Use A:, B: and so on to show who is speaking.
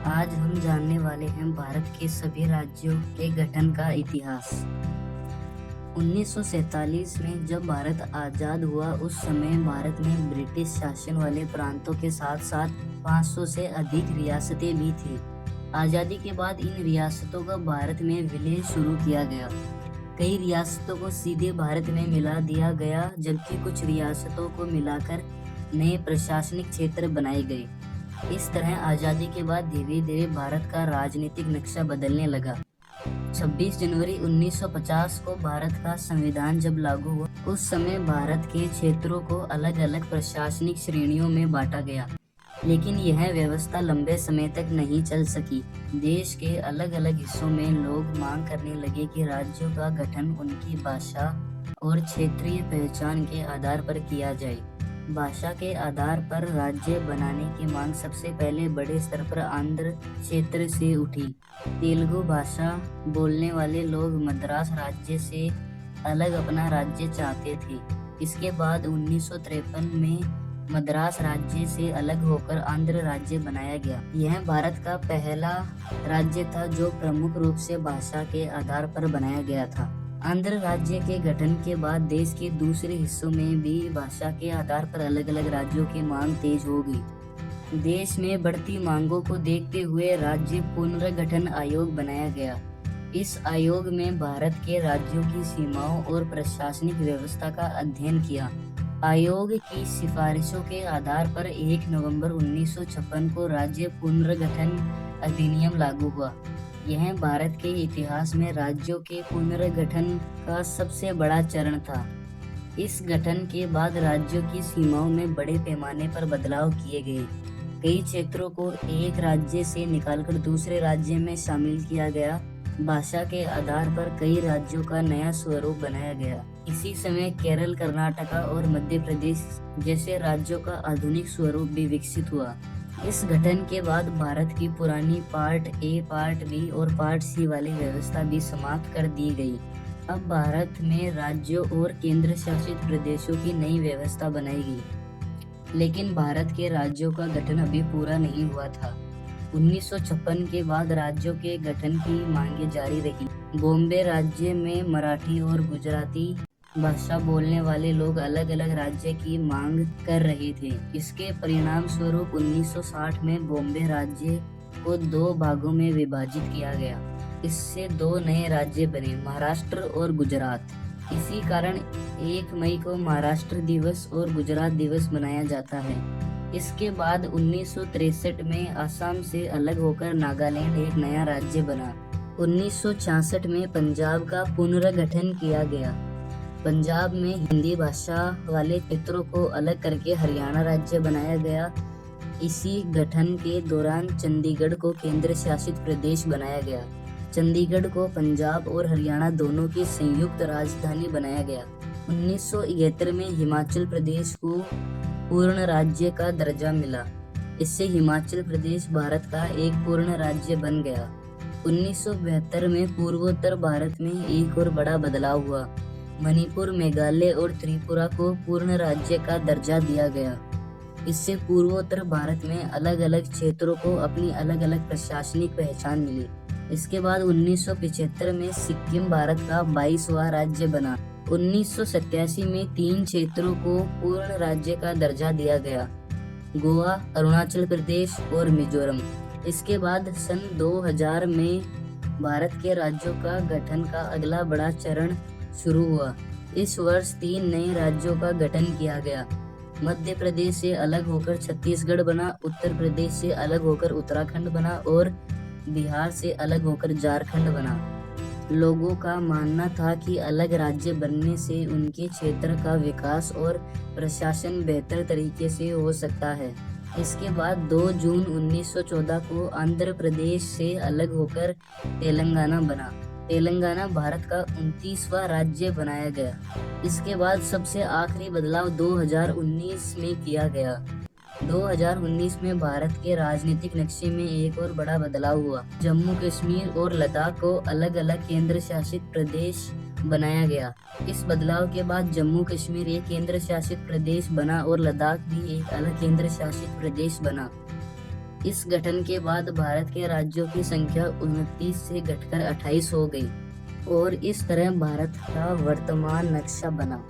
A: आज हम जानने वाले हैं भारत के सभी राज्यों के गठन का इतिहास। 1947 में जब भारत आजाद हुआ, उस समय भारत में ब्रिटिश शासन वाले प्रांतों के साथ साथ 500 से अधिक रियासतें भी थीं। आजादी के बाद इन रियासतों का भारत में विलय शुरू किया गया। कई रियासतों को सीधे भारत में मिला दिया गया, जबकि कुछ रियासतों को मिलाकर नए प्रशासनिक क्षेत्र बनाए गए। इस तरह आजादी के बाद धीरे धीरे भारत का राजनीतिक नक्शा बदलने लगा। 26 जनवरी 1950 को भारत का संविधान जब लागू हुआ, उस समय भारत के क्षेत्रों को अलग अलग प्रशासनिक श्रेणियों में बांटा गया, लेकिन यह व्यवस्था लंबे समय तक नहीं चल सकी। देश के अलग अलग हिस्सों में लोग मांग करने लगे कि राज्यों का गठन उनकी भाषा और क्षेत्रीय पहचान के आधार पर किया जाए। भाषा के आधार पर राज्य बनाने की मांग सबसे पहले बड़े स्तर पर आंध्र क्षेत्र से उठी। तेलुगु भाषा बोलने वाले लोग मद्रास राज्य से अलग अपना राज्य चाहते थे। इसके बाद 1953 में मद्रास राज्य से अलग होकर आंध्र राज्य बनाया गया। यह भारत का पहला राज्य था जो प्रमुख रूप से भाषा के आधार पर बनाया गया था। आंध्र राज्य के गठन के बाद देश के दूसरे हिस्सों में भी भाषा के आधार पर अलग अलग राज्यों की मांग तेज हो गई। देश में बढ़ती मांगों को देखते हुए राज्य पुनर्गठन आयोग बनाया गया। इस आयोग में भारत के राज्यों की सीमाओं और प्रशासनिक व्यवस्था का अध्ययन किया। आयोग की सिफारिशों के आधार पर 1 नवंबर 1956 को राज्य पुनर्गठन अधिनियम लागू हुआ। यह भारत के इतिहास में राज्यों के पुनर्गठन का सबसे बड़ा चरण था। इस गठन के बाद राज्यों की सीमाओं में बड़े पैमाने पर बदलाव किए गए। कई क्षेत्रों को एक राज्य से निकालकर दूसरे राज्य में शामिल किया गया। भाषा के आधार पर कई राज्यों का नया स्वरूप बनाया गया। इसी समय केरल, कर्नाटका और मध्य प्रदेश जैसे राज्यों का आधुनिक स्वरूप भी विकसित हुआ। इस गठन के बाद भारत की पुरानी पार्ट ए, पार्ट बी और पार्ट सी वाली व्यवस्था भी समाप्त कर दी गई। अब भारत में राज्यों और केंद्र शासित प्रदेशों की नई व्यवस्था बनाई गई, लेकिन भारत के राज्यों का गठन अभी पूरा नहीं हुआ था। 1956 के बाद राज्यों के गठन की मांगें जारी रही। बॉम्बे राज्य में मराठी और गुजराती भाषा बोलने वाले लोग अलग अलग राज्य की मांग कर रहे थे। इसके परिणाम स्वरूप 1960 में बॉम्बे राज्य को 2 भागों में विभाजित किया गया। इससे 2 नए राज्य बने, महाराष्ट्र और गुजरात। इसी कारण 1 मई को महाराष्ट्र दिवस और गुजरात दिवस मनाया जाता है। इसके बाद 1963 में असम से अलग होकर नागालैंड एक नया राज्य बना। 1966 में पंजाब का पुनर्गठन किया गया। पंजाब में हिंदी भाषा वाले क्षेत्रों को अलग करके हरियाणा राज्य बनाया गया। इसी गठन के दौरान चंडीगढ़ को केंद्र शासित प्रदेश बनाया गया। चंडीगढ़ को पंजाब और हरियाणा दोनों की संयुक्त राजधानी बनाया गया। 1971 में हिमाचल प्रदेश को पूर्ण राज्य का दर्जा मिला। इससे हिमाचल प्रदेश भारत का एक पूर्ण राज्य बन गया। 1972 में पूर्वोत्तर भारत में एक और बड़ा बदलाव हुआ। मणिपुर, मेघालय और त्रिपुरा को पूर्ण राज्य का दर्जा दिया गया। इससे पूर्वोत्तर भारत में अलग अलग क्षेत्रों को अपनी अलग अलग प्रशासनिक पहचान मिली। इसके बाद 1975 में सिक्किम भारत का 22वां राज्य बना। 1987 में 3 क्षेत्रों को पूर्ण राज्य का दर्जा दिया गया, गोवा, अरुणाचल प्रदेश और मिजोरम। इसके बाद सन 2000 में भारत के राज्यों का गठन का अगला बड़ा चरण शुरू हुआ। इस वर्ष 3 नए राज्यों का गठन किया गया। मध्य प्रदेश से अलग होकर छत्तीसगढ़ बना, उत्तर प्रदेश से अलग होकर उत्तराखंड बना और बिहार से अलग होकर झारखंड बना। लोगों का मानना था कि अलग राज्य बनने से उनके क्षेत्र का विकास और प्रशासन बेहतर तरीके से हो सकता है। इसके बाद 2 जून 1914 को आंध्र प्रदेश से अलग होकर तेलंगाना बना। तेलंगाना भारत का 29वां राज्य बनाया गया। इसके बाद सबसे आखिरी बदलाव 2019 में किया गया। 2019 में भारत के राजनीतिक नक्शे में एक और बड़ा बदलाव हुआ। जम्मू कश्मीर और लद्दाख को अलग अलग केंद्र शासित प्रदेश बनाया गया। इस बदलाव के बाद जम्मू कश्मीर एक केंद्र शासित प्रदेश बना और लद्दाख भी एक अलग केंद्र शासित प्रदेश बना। इस गठन के बाद भारत के राज्यों की संख्या 29 से घटकर 28 हो गई और इस तरह भारत का वर्तमान नक्शा बना।